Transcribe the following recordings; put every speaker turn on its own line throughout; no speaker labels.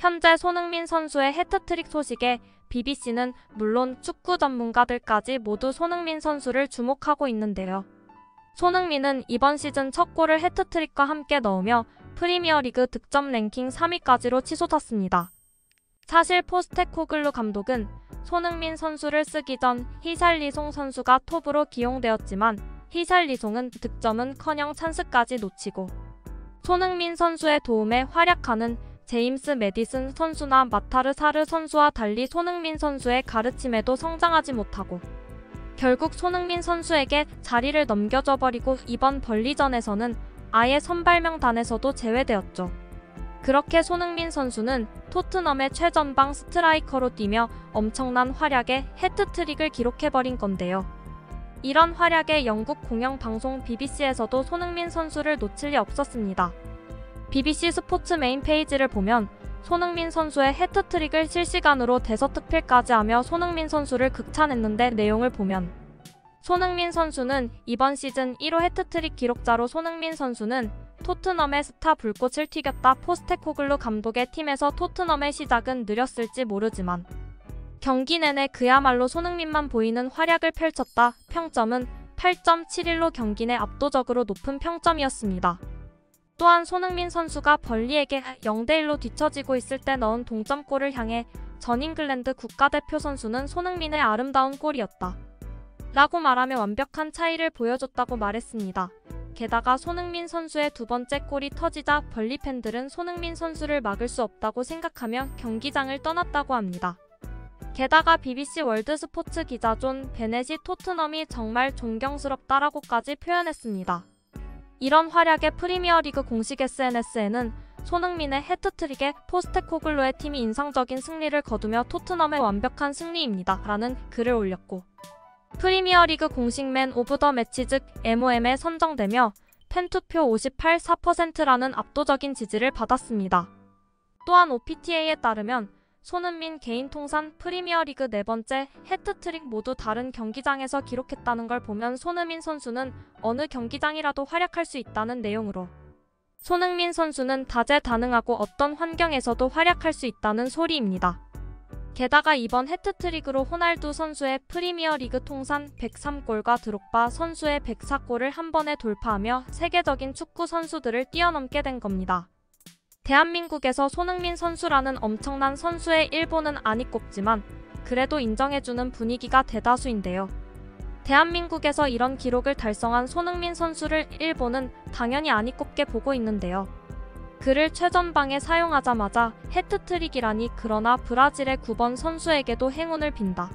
현재 손흥민 선수의 해트트릭 소식에 BBC는 물론 축구 전문가들까지 모두 손흥민 선수를 주목하고 있는데요. 손흥민은 이번 시즌 첫 골을 해트트릭과 함께 넣으며 프리미어리그 득점 랭킹 3위까지로 치솟았습니다. 사실 포스테코글루 감독은 손흥민 선수를 쓰기 전 히샬리송 선수가 톱으로 기용되었지만 히샬리송은 득점은커녕 찬스까지 놓치고 손흥민 선수의 도움에 활약하는 제임스 매디슨 선수나 마타르 사르 선수와 달리 손흥민 선수의 가르침에도 성장하지 못하고 결국 손흥민 선수에게 자리를 넘겨줘버리고 이번 벌리전에서는 아예 선발 명단에서도 제외되었죠. 그렇게 손흥민 선수는 토트넘의 최전방 스트라이커로 뛰며 엄청난 활약에 해트트릭을 기록해버린 건데요. 이런 활약에 영국 공영방송 BBC에서도 손흥민 선수를 놓칠 리 없었습니다. BBC 스포츠 메인 페이지를 보면 손흥민 선수의 해트트릭을 실시간으로 대서특필까지 하며 손흥민 선수를 극찬했는데 내용을 보면 손흥민 선수는 이번 시즌 1호 해트트릭 기록자로 손흥민 선수는 토트넘의 스타 불꽃을 튀겼다. 포스테코글루 감독의 팀에서 토트넘의 시작은 느렸을지 모르지만 경기 내내 그야말로 손흥민만 보이는 활약을 펼쳤다. 평점은 8.71로 경기 내 압도적으로 높은 평점이었습니다. 또한 손흥민 선수가 벌리에게 0대1로 뒤처지고 있을 때 넣은 동점골을 향해 전 잉글랜드 국가대표 선수는 손흥민의 아름다운 골이었다 라고 말하며 완벽한 차이를 보여줬다고 말했습니다. 게다가 손흥민 선수의 두 번째 골이 터지자 벌리 팬들은 손흥민 선수를 막을 수 없다고 생각하며 경기장을 떠났다고 합니다. 게다가 BBC 월드 스포츠 기자 존 베넷이 토트넘이 정말 존경스럽다라고까지 표현했습니다. 이런 활약에 프리미어리그 공식 SNS에는 손흥민의 해트트릭에 포스테코글루의 팀이 인상적인 승리를 거두며 토트넘의 완벽한 승리입니다 라는 글을 올렸고 프리미어리그 공식 맨 오브 더 매치 즉 MOM에 선정되며 팬투표 58.4%라는 압도적인 지지를 받았습니다. 또한 OPTA에 따르면 손흥민 개인 통산 프리미어리그 4번째 해트트릭 모두 다른 경기장에서 기록했다는 걸 보면 손흥민 선수는 어느 경기장이라도 활약할 수 있다는 내용으로 손흥민 선수는 다재다능하고 어떤 환경에서도 활약할 수 있다는 소리입니다. 게다가 이번 해트트릭으로 호날두 선수의 프리미어리그 통산 103골과 드록바 선수의 104골을 한 번에 돌파하며 세계적인 축구 선수들을 뛰어넘게 된 겁니다. 대한민국에서 손흥민 선수라는 엄청난 선수의 일부는 아니 꼽지만 그래도 인정해주는 분위기가 대다수인데요. 대한민국에서 이런 기록을 달성한 손흥민 선수를 일본은 당연히 아니 꼽게 보고 있는데요. 그를 최전방에 사용하자마자 해트트릭이라니 그러나 브라질의 9번 선수에게도 행운을 빈다.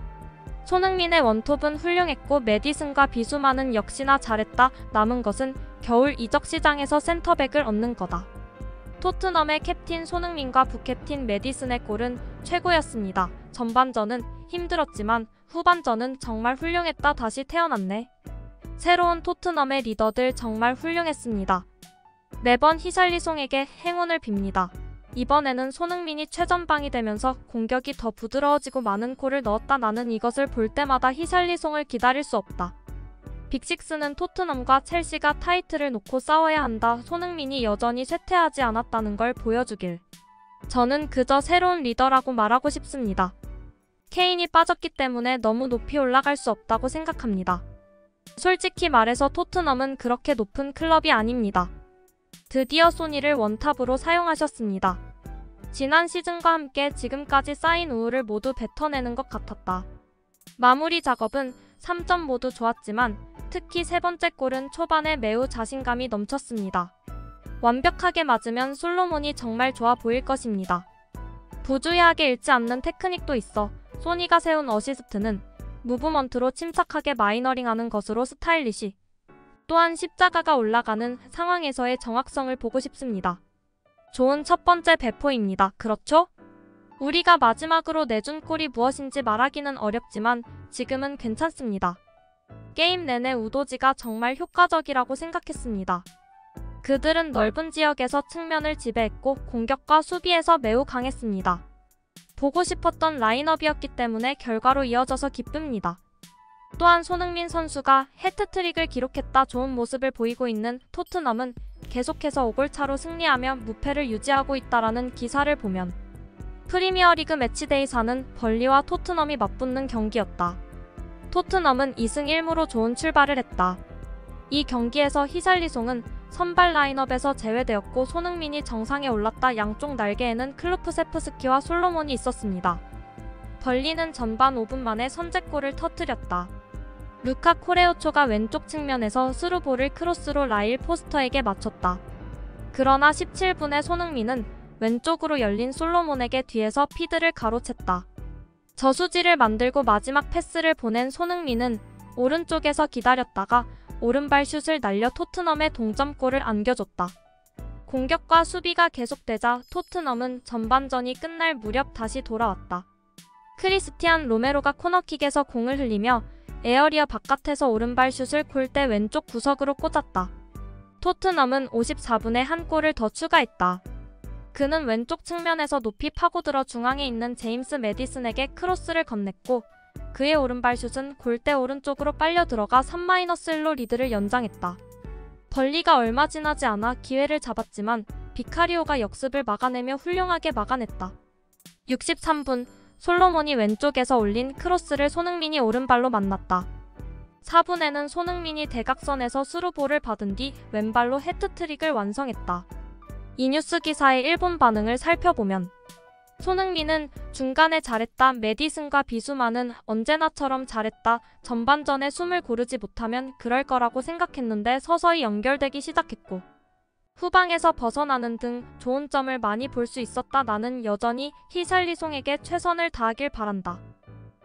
손흥민의 원톱은 훌륭했고 매디슨과 비수마는 역시나 잘했다. 남은 것은 겨울 이적 시장에서 센터백을 얻는 거다. 토트넘의 캡틴 손흥민과 부캡틴 매디슨의 골은 최고였습니다. 전반전은 힘들었지만 후반전은 정말 훌륭했다. 다시 태어났네. 새로운 토트넘의 리더들 정말 훌륭했습니다. 매번 히샬리송에게 행운을 빕니다. 이번에는 손흥민이 최전방이 되면서 공격이 더 부드러워지고 많은 골을 넣었다. 나는 이것을 볼 때마다 히샬리송을 기다릴 수 없다. 빅식스는 토트넘과 첼시가 타이틀을 놓고 싸워야 한다. 손흥민이 여전히 쇠퇴하지 않았다는 걸 보여주길. 저는 그저 새로운 리더라고 말하고 싶습니다. 케인이 빠졌기 때문에 너무 높이 올라갈 수 없다고 생각합니다. 솔직히 말해서 토트넘은 그렇게 높은 클럽이 아닙니다. 드디어 소니를 원탑으로 사용하셨습니다. 지난 시즌과 함께 지금까지 쌓인 우울을 모두 뱉어내는 것 같았다. 마무리 작업은 3점 모두 좋았지만 특히 세 번째 골은 초반에 매우 자신감이 넘쳤습니다. 완벽하게 맞으면 솔로몬이 정말 좋아 보일 것입니다. 부주의하게 읽지 않는 테크닉도 있어 소니가 세운 어시스트는 무브먼트로 침착하게 마이너링하는 것으로 스타일리시. 또한 십자가가 올라가는 상황에서의 정확성을 보고 싶습니다. 좋은 첫 번째 배포입니다. 그렇죠? 우리가 마지막으로 내준 골이 무엇인지 말하기는 어렵지만 지금은 괜찮습니다. 게임 내내 우도지가 정말 효과적이라고 생각했습니다. 그들은 넓은 지역에서 측면을 지배했고 공격과 수비에서 매우 강했습니다. 보고 싶었던 라인업이었기 때문에 결과로 이어져서 기쁩니다. 또한 손흥민 선수가 해트트릭을 기록했다. 좋은 모습을 보이고 있는 토트넘은 계속해서 5골 차로 승리하며 무패를 유지하고 있다라는 기사를 보면 프리미어리그 매치데이 4는 벌리와 토트넘이 맞붙는 경기였다. 토트넘은 2승 1무로 좋은 출발을 했다. 이 경기에서 히샬리송은 선발 라인업에서 제외되었고 손흥민이 정상에 올랐다. 양쪽 날개에는 클루프세프스키와 솔로몬이 있었습니다. 벌리는 전반 5분 만에 선제골을 터뜨렸다. 루카 코레오초가 왼쪽 측면에서 스루볼을 크로스로 라일 포스터에게 맞췄다. 그러나 17분에 손흥민은 왼쪽으로 열린 솔로몬에게 뒤에서 피드를 가로챘다. 저수지를 만들고 마지막 패스를 보낸 손흥민은 오른쪽에서 기다렸다가 오른발 슛을 날려 토트넘의 동점골을 안겨줬다. 공격과 수비가 계속되자 토트넘은 전반전이 끝날 무렵 다시 돌아왔다. 크리스티안 로메로가 코너킥에서 공을 흘리며 에어리어 바깥에서 오른발 슛을 골대 왼쪽 구석으로 꽂았다. 토트넘은 54분에 한 골을 더 추가했다. 그는 왼쪽 측면에서 높이 파고들어 중앙에 있는 제임스 매디슨에게 크로스를 건넸고 그의 오른발 슛은 골대 오른쪽으로 빨려 들어가 3-1로 리드를 연장했다. 벌리가 얼마 지나지 않아 기회를 잡았지만 비카리오가 역습을 막아내며 훌륭하게 막아냈다. 63분 솔로몬이 왼쪽에서 올린 크로스를 손흥민이 오른발로 만났다. 4분에는 손흥민이 대각선에서 스루볼을 받은 뒤 왼발로 해트트릭을 완성했다. 이 뉴스 기사의 일본 반응을 살펴보면 손흥민은 중간에 잘했다. 매디슨과 비수마는 언제나처럼 잘했다. 전반전에 숨을 고르지 못하면 그럴 거라고 생각했는데 서서히 연결되기 시작했고 후방에서 벗어나는 등 좋은 점을 많이 볼 수 있었다. 나는 여전히 히샬리송에게 최선을 다하길 바란다.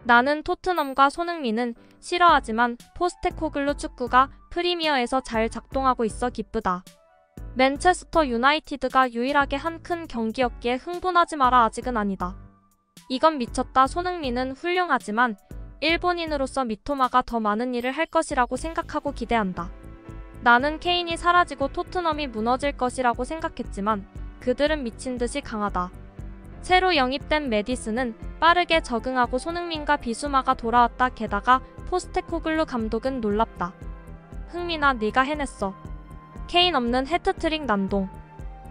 나는 토트넘과 손흥민은 싫어하지만 포스테코글루 축구가 프리미어에서 잘 작동하고 있어 기쁘다. 맨체스터 유나이티드가 유일하게 한 큰 경기였기에 흥분하지 마라. 아직은 아니다. 이건 미쳤다. 손흥민은 훌륭하지만 일본인으로서 미토마가 더 많은 일을 할 것이라고 생각하고 기대한다. 나는 케인이 사라지고 토트넘이 무너질 것이라고 생각했지만 그들은 미친 듯이 강하다. 새로 영입된 매디슨은 빠르게 적응하고 손흥민과 비수마가 돌아왔다. 게다가 포스테코글루 감독은 놀랍다. 흥민아, 네가 해냈어. 케인 없는 해트트릭 난동.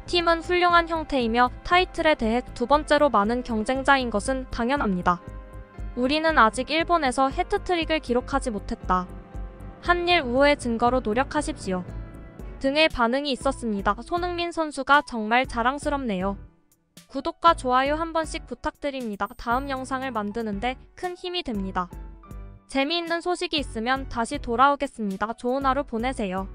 팀은 훌륭한 형태이며 타이틀에 대해 두 번째로 많은 경쟁자인 것은 당연합니다. 우리는 아직 일본에서 해트트릭을 기록하지 못했다. 한 일 우호의 증거로 노력하십시오. 등의 반응이 있었습니다. 손흥민 선수가 정말 자랑스럽네요. 구독과 좋아요 한 번씩 부탁드립니다. 다음 영상을 만드는데 큰 힘이 됩니다. 재미있는 소식이 있으면 다시 돌아오겠습니다. 좋은 하루 보내세요.